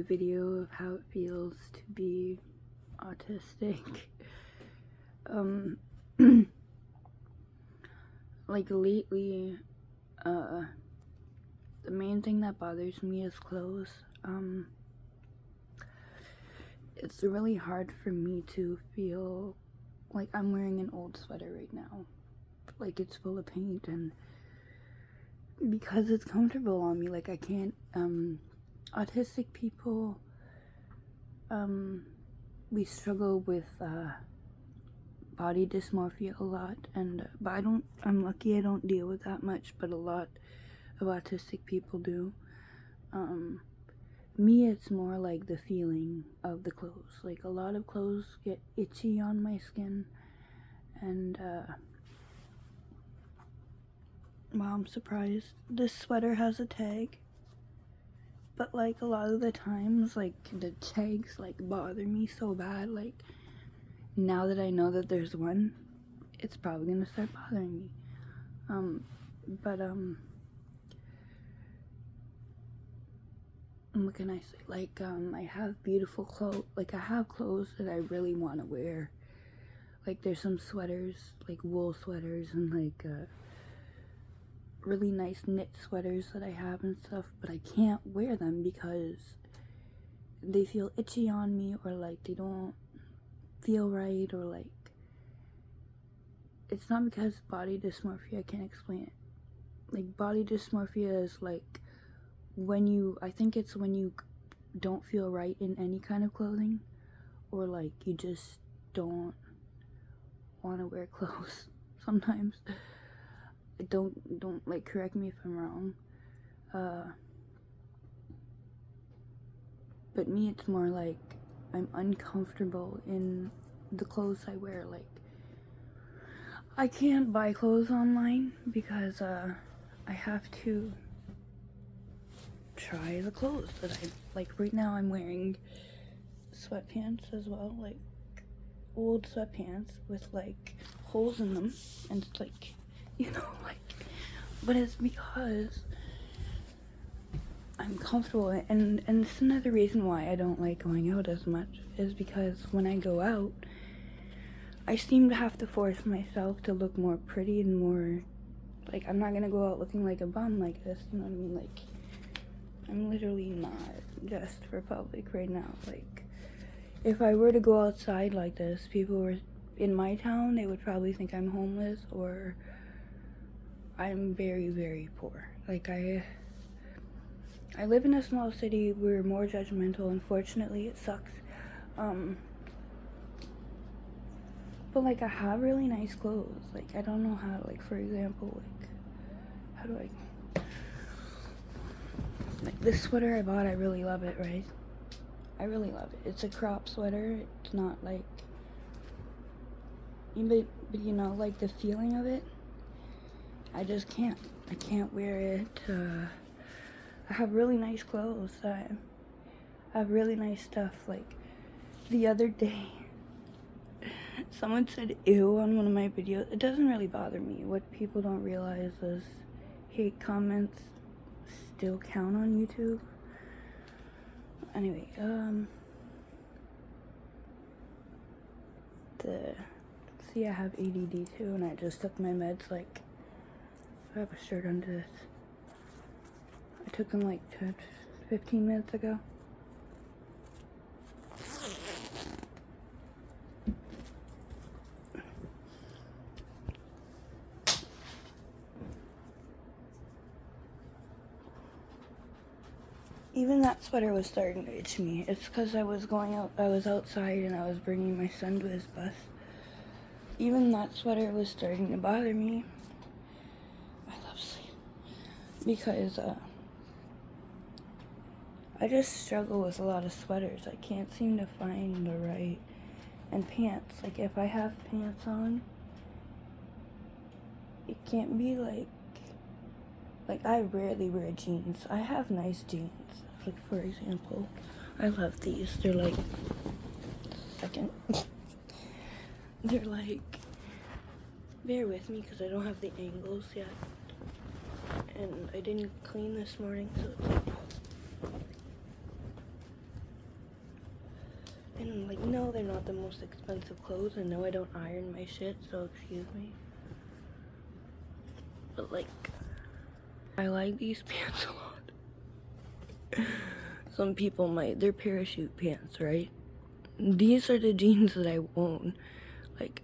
video of how it feels to be autistic. Like lately, the main thing that bothers me is clothes. It's really hard for me to feel like I'm wearing an old sweater right now. Like it's full of paint, and because it's comfortable on me, like I can't, autistic people, we struggle with, body dysmorphia a lot, and, but I'm lucky I don't deal with that much, but a lot of autistic people do. Me, it's more like the feeling of the clothes. Like a lot of clothes get itchy on my skin, and, wow, I'm surprised. This sweater has a tag, but like a lot of the times, like the tags like bother me so bad. Like now that I know that there's one, it's probably gonna start bothering me. What can I say? Like, I have beautiful clothes. Like, I have clothes that I really want to wear. Like, there's some sweaters, like wool sweaters, and like really nice knit sweaters that I have and stuff, but I can't wear them because they feel itchy on me, or like they don't feel right, or like it's not because body dysmorphia. I can't explain it. Like body dysmorphia is like when you, I think it's when you don't feel right in any kind of clothing, or like you just don't want to wear clothes sometimes. Don't like, correct me if I'm wrong. But me, it's more like I'm uncomfortable in the clothes I wear. Like, I can't buy clothes online because I have to try the clothes that I like. Right now I'm wearing sweatpants as well, like old sweatpants with like holes in them, and it's like, you know, like, but it's because I'm comfortable, and it's another reason why I don't like going out as much, is because when I go out, I seem to have to force myself to look more pretty and more, like, I'm not gonna go out looking like a bum like this, you know what I mean? Like, I'm literally not dressed for public right now. Like, if I were to go outside like this, people were in my town, they would probably think I'm homeless or I'm very, very poor. Like, I live in a small city. We're more judgmental. Unfortunately, it sucks. But like, I have really nice clothes. Like, I don't know how, like, for example, like, how do I, like, this sweater I bought, I really love it, right? I really love it. It's a crop sweater. It's not like, but you know, like, the feeling of it, I just can't. I can't wear it. I have really nice clothes. I have really nice stuff. Like, the other day, someone said ew on one of my videos. It doesn't really bother me. What people don't realize is hate comments still count on YouTube. Anyway, see, I have ADD too, and I just took my meds. Like, I have a shirt under this. I took them like 15 minutes ago. Even that sweater was starting to itch me. It's because I was outside and I was bringing my son to his bus. Even that sweater was starting to bother me. I love sleep. Because, I just struggle with a lot of sweaters. I can't seem to find the right, and pants. Like, if I have pants on, it can't be like I rarely wear jeans. I have nice jeans. Like, for example, I love these. They're like, they're like, bear with me because I don't have the angles yet. And I didn't clean this morning, so it's like, know they're not the most expensive clothes, and no, I don't iron my shit, so excuse me. But like, I like these pants a lot. Some people might, they're parachute pants, right? These are the jeans that I own. Like,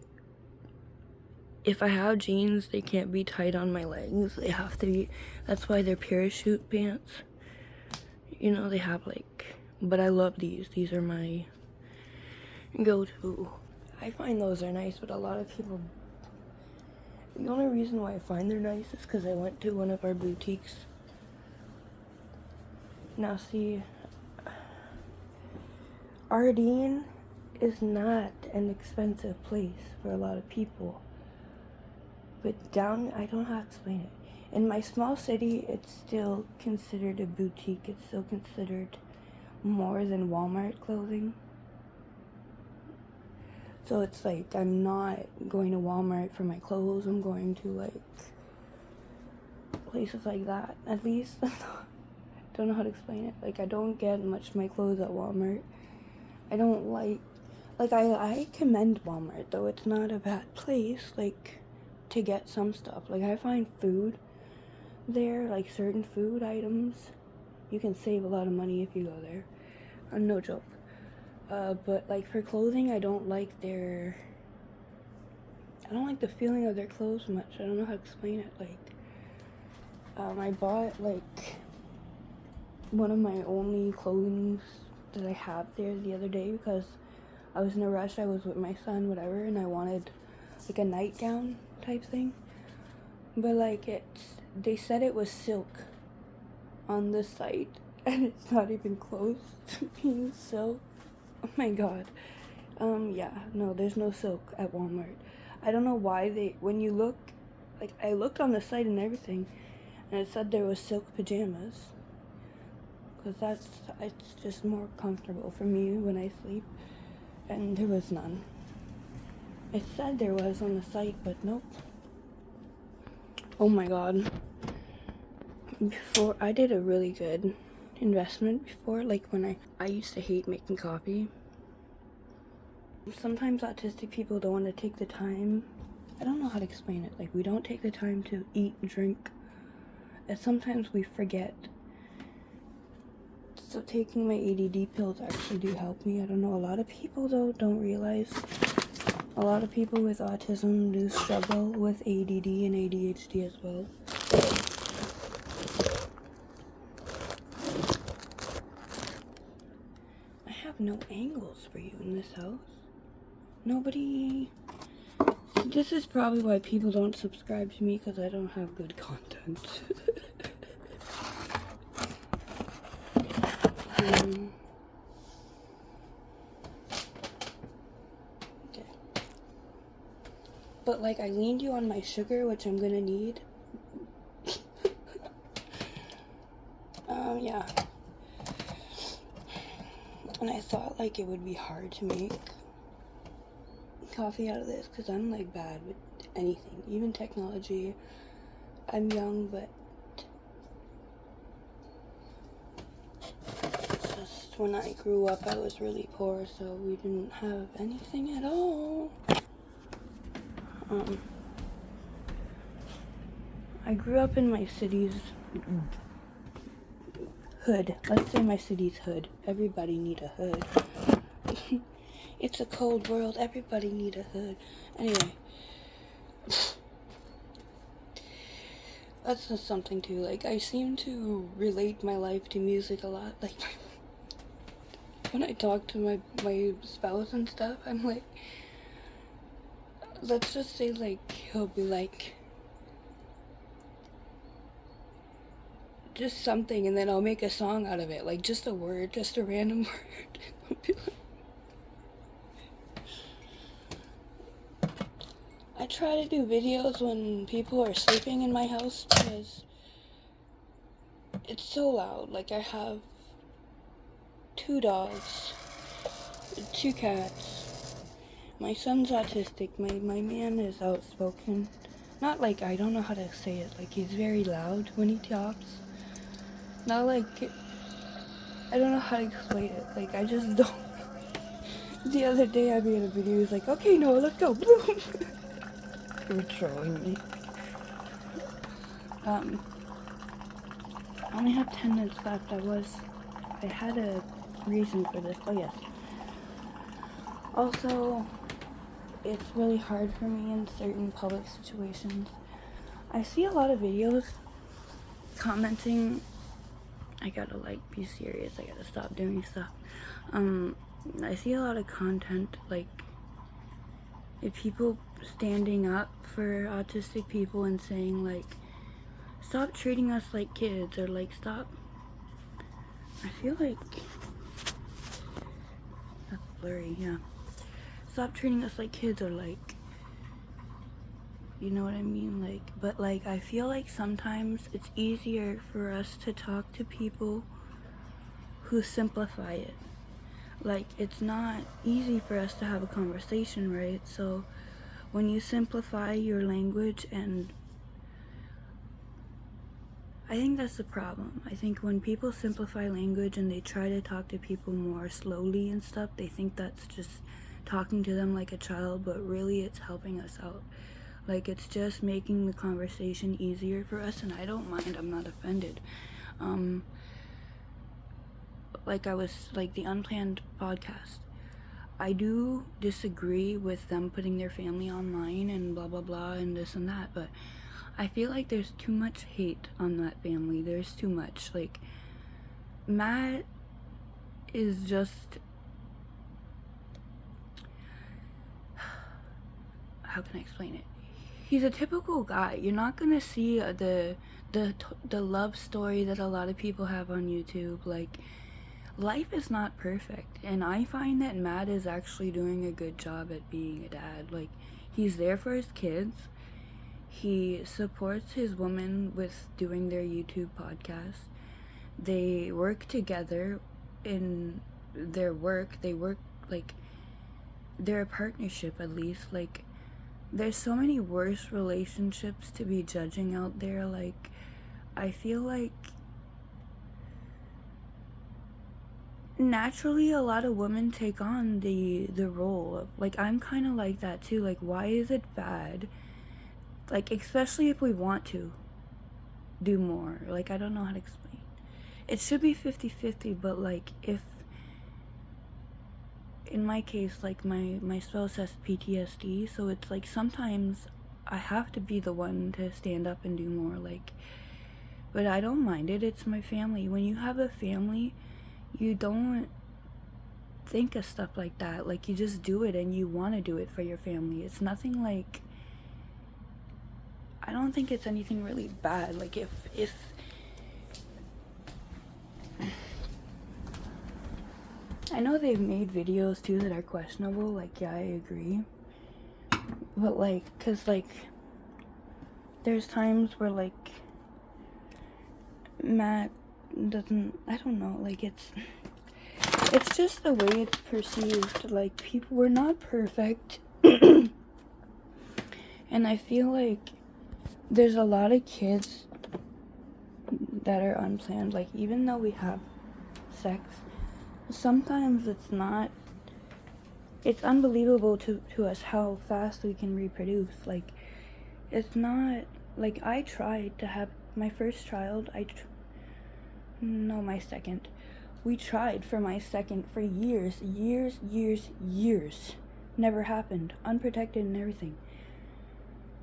if I have jeans, they can't be tight on my legs. They have to be, that's why they're parachute pants. You know, they have like, but I love these. These are my go-to. I find those are nice, but a lot of people, the only reason why I find they're nice is because I went to one of our boutiques. Now see, Ardeen is not an expensive place for a lot of people. But down, I don't know how to explain it. In my small city, it's still considered a boutique. It's still considered more than Walmart clothing. So it's like, I'm not going to Walmart for my clothes. I'm going to like places like that, at least. Don't know how to explain it. Like, I don't get much of my clothes at Walmart. I don't like I commend Walmart, though. It's not a bad place, like, to get some stuff. Like, I find food there, like certain food items, you can save a lot of money if you go there. No joke. But like for clothing, I don't like the feeling of their clothes much. I don't know how to explain it. Like, I bought like one of my only clothing that I have there the other day because I was in a rush. I was with my son, whatever, and I wanted like a nightgown type thing. But like they said it was silk on the site, and it's not even close to being silk. Oh my god. Yeah, no, there's no silk at Walmart. I don't know why when you look, like, I looked on the site and everything, and it said there was silk pajamas. Because it's just more comfortable for me when I sleep, and there was none. It said there was on the site, but nope. Oh my god. Before, I did a really good investment before, like when I used to hate making coffee. Sometimes autistic people don't want to take the time. I don't know how to explain it. Like, we don't take the time to eat and drink, and sometimes we forget. So taking my ADD pills actually do help me. I don't know, a lot of people though don't realize a lot of people with autism do struggle with ADD and ADHD as well. I have no angles for you in this house. Nobody. This is probably why people don't subscribe to me, because I don't have good content. Okay. But like, I leaned you on my sugar, which I'm gonna need. Yeah. And I thought like it would be hard to make coffee out of this, because I'm like bad with anything, even technology. I'm young, but just when I grew up, I was really poor, so we didn't have anything at all. I grew up in my city's hood. Let's say my city's hood. Everybody need a hood. It's a cold world. Everybody need a hood. Anyway. That's just something too. Like, I seem to relate my life to music a lot. Like, when I talk to my spouse and stuff, I'm like, let's just say, like, he'll be like, just something, and then I'll make a song out of it. Like, just a word, just a random word. I'll be like, I try to do videos when people are sleeping in my house because it's so loud. Like, I have 2 dogs, 2 cats. My son's autistic. My man is outspoken. Not like, I don't know how to say it. Like, he's very loud when he talks. Not like, I don't know how to explain it. Like, I just don't. The other day I made a video, he was like, okay, Noah, let's go. Boom. You were trolling me. I only have 10 minutes left. I had a reason for this. Oh, yes. Also, it's really hard for me in certain public situations. I see a lot of videos commenting. I gotta, like, be serious. I gotta stop doing stuff. I see a lot of content, like, if people standing up for autistic people and saying, like, stop treating us like kids, or, like, stop. I feel like that's blurry, yeah. Stop treating us like kids, or, like, you know what I mean? Like, but, like, I feel like sometimes it's easier for us to talk to people who simplify it. Like, it's not easy for us to have a conversation, right? So when you simplify your language, and I think that's the problem. I think when people simplify language and they try to talk to people more slowly and stuff, they think that's just talking to them like a child, but really it's helping us out. Like, it's just making the conversation easier for us, and I don't mind. I'm not offended. Like the Unplanned podcast, I do disagree with them putting their family online and blah blah blah and this and that, but I feel like there's too much hate on that family. There's too much. Like, Matt is just, how can I explain it? He's a typical guy. You're not gonna see the love story that a lot of people have on YouTube. Like, life is not perfect, and I find that Matt is actually doing a good job at being a dad. Like, he's there for his kids. He supports his woman with doing their YouTube podcast. They work together in their work. They work, like, they're a partnership, at least. Like, there's so many worse relationships to be judging out there. Like, I feel like naturally a lot of women take on the role of, like, I'm kind of like that too. Like, why is it bad? Like, especially if we want to do more. Like, I don't know how to explain. It should be 50-50, but, like, if in my case, like, my spouse has PTSD, so it's like sometimes I have to be the one to stand up and do more. Like, but I don't mind it. It's my family. When you have a family, you don't think of stuff like that. Like, you just do it, and you want to do it for your family. It's nothing like, I don't think it's anything really bad. Like, if I know they've made videos too that are questionable, like, yeah, I agree, but, like, cause, like, there's times where, like, Matt doesn't, I don't know, like, it's just the way it's perceived. Like, people, we're not perfect. And I feel like there's a lot of kids that are unplanned. Like, even though we have sex, sometimes it's unbelievable to us how fast we can reproduce. Like, it's not, like, I tried to have my first child, my second. We tried for my second for years. Never happened. Unprotected and everything.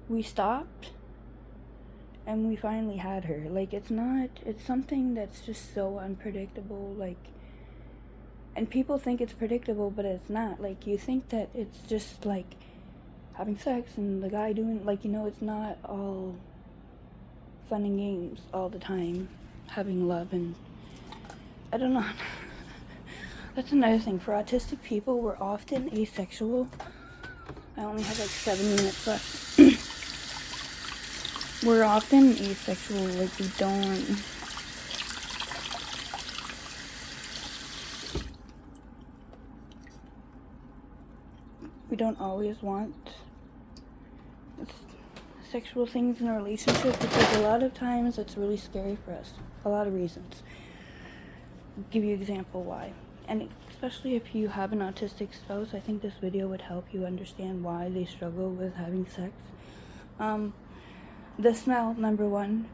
We stopped, and we finally had her. Like, it's something that's just so unpredictable. Like, and people think it's predictable, but it's not. Like, you think that it's just, like, having sex and the guy doing, like, you know, it's not all fun and games all the time. Having love, and I don't know. That's another thing. For autistic people, we're often asexual. I only have, like, 7 minutes left. We're often asexual. Like, we don't always want sexual things in a relationship, because a lot of times it's really scary for us. A lot of reasons. I'll give you an example why. and especially if you have an autistic spouse, I think this video would help you understand why they struggle with having sex. The smell, number one,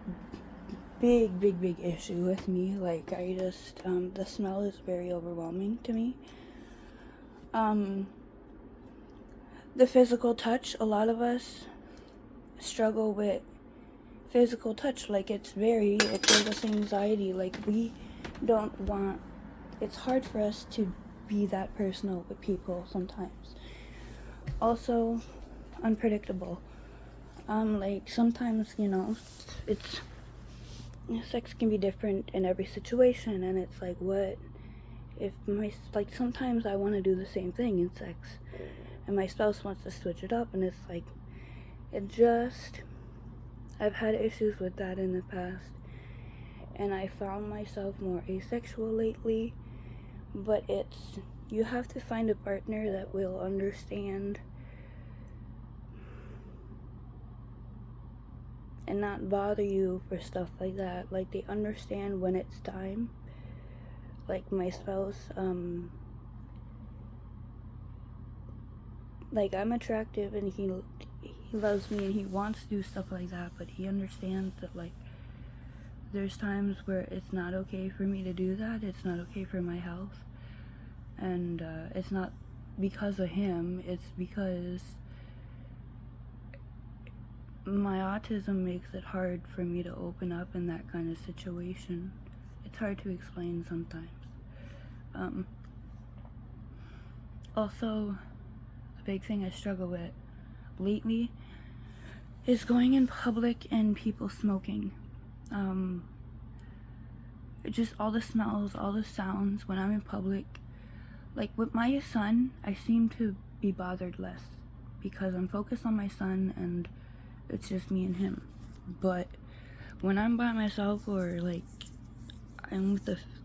big issue with me. Like, I just, the smell is very overwhelming to me. The physical touch, a lot of us struggle with physical touch. Like, it gives us anxiety. Like, we don't want, it's hard for us to be that personal with people sometimes. Also, unpredictable. Like, sometimes, sex can be different in every situation, and it's like, what if sometimes I want to do the same thing in sex, and my spouse wants to switch it up, and it's like, I've had issues with that in the past, and I found myself more asexual lately, but you have to find a partner that will understand and not bother you for stuff like that. Like, they understand when it's time. Like, my spouse, like, I'm attractive and he loves me and he wants to do stuff like that, but he understands that, like, there's times where it's not okay for me to do that. It's not okay for my health, and it's not because of him, it's because my autism makes it hard for me to open up in that kind of situation. It's hard to explain sometimes. Also, a big thing I struggle with lately is going in public and people smoking. Just all the smells, all the sounds when I'm in public. Like, with my son, I seem to be bothered less because I'm focused on my son and it's just me and him. But when I'm by myself, or like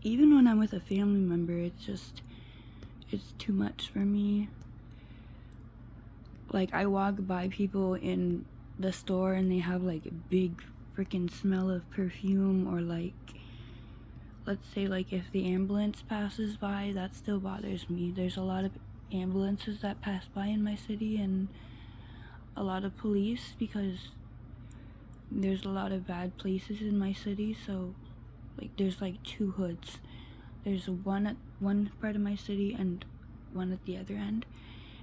even when I'm with a family member, it's too much for me. Like, I walk by people in the store and they have like a big freaking smell of perfume, or like, let's say, like, if the ambulance passes by, that still bothers me. There's a lot of ambulances that pass by in my city, and a lot of police, because there's a lot of bad places in my city. So, like, there's like 2 hoods. There's one at one part of my city and one at the other end.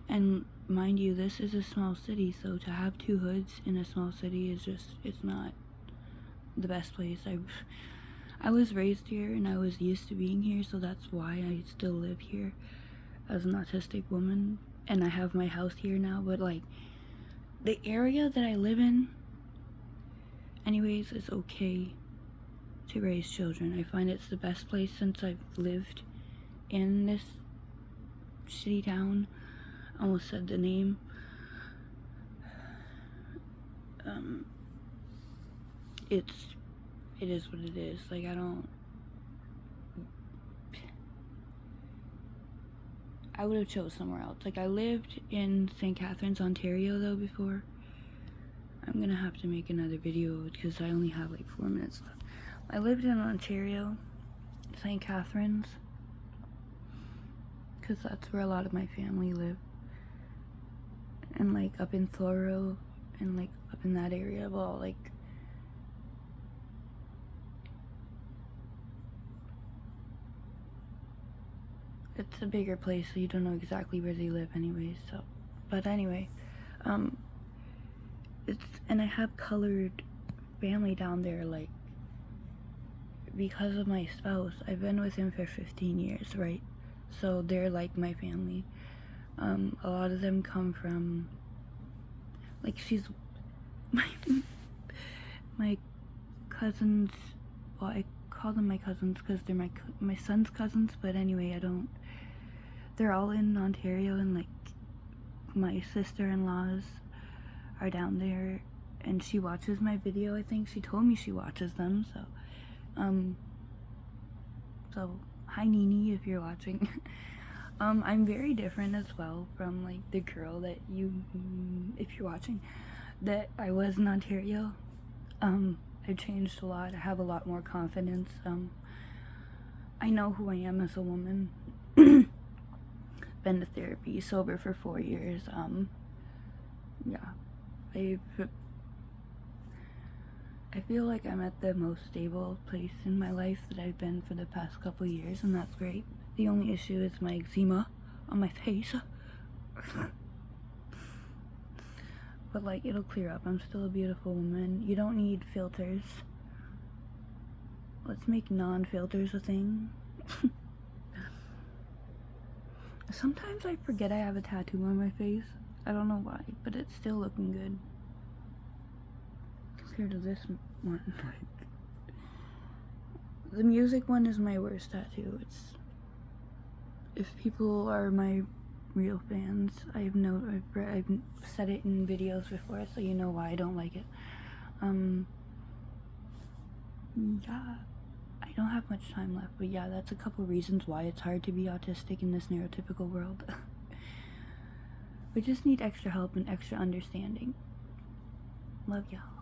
And mind you, this is a small city, so to have 2 hoods in a small city is it's not the best place. I was raised here and I was used to being here, so that's why I still live here as an autistic woman, and I have my house here now. But like, the area that I live in anyways is okay to raise children. I find it's the best place since I've lived in this shitty town. I almost said the name. It is what it is. Like, I would have chose somewhere else. Like, I lived in St. Catharines, Ontario though before. I'm gonna have to make another video because I only have like 4 minutes left. I lived in Ontario, St. Catharines, because that's where a lot of my family live. And like up in Thoreau and like up in that area. Well, like, it's a bigger place, so you don't know exactly where they live anyways. So, but anyway, and I have colored family down there, like, because of my spouse. I've been with him for 15 years, right? So they're like my family. A lot of them come from, like, she's my cousins. Well, I call them my cousins because they're my son's cousins, but anyway, they're all in Ontario, and like, my sister-in-laws are down there, and she watches my video. I think she told me she watches them, so hi Nini, if you're watching. I'm very different as well from like the girl that if you're watching, that I was in Ontario. I've changed a lot. I have a lot more confidence. I know who I am as a woman. been to therapy, sober for 4 years. Yeah, I feel like I'm at the most stable place in my life that I've been for the past couple years, and that's great. The only issue is my eczema on my face. But like, it'll clear up. I'm still a beautiful woman. You don't need filters. Let's make non-filters a thing. Sometimes I forget I have a tattoo on my face. I don't know why, but it's still looking good compared to this one. The music one is my worst tattoo. It's, if people are my real fans, I've said it in videos before, so you know why I don't like it. Yeah, I don't have much time left, but yeah, that's a couple reasons why it's hard to be autistic in this neurotypical world. We just need extra help and extra understanding. Love y'all.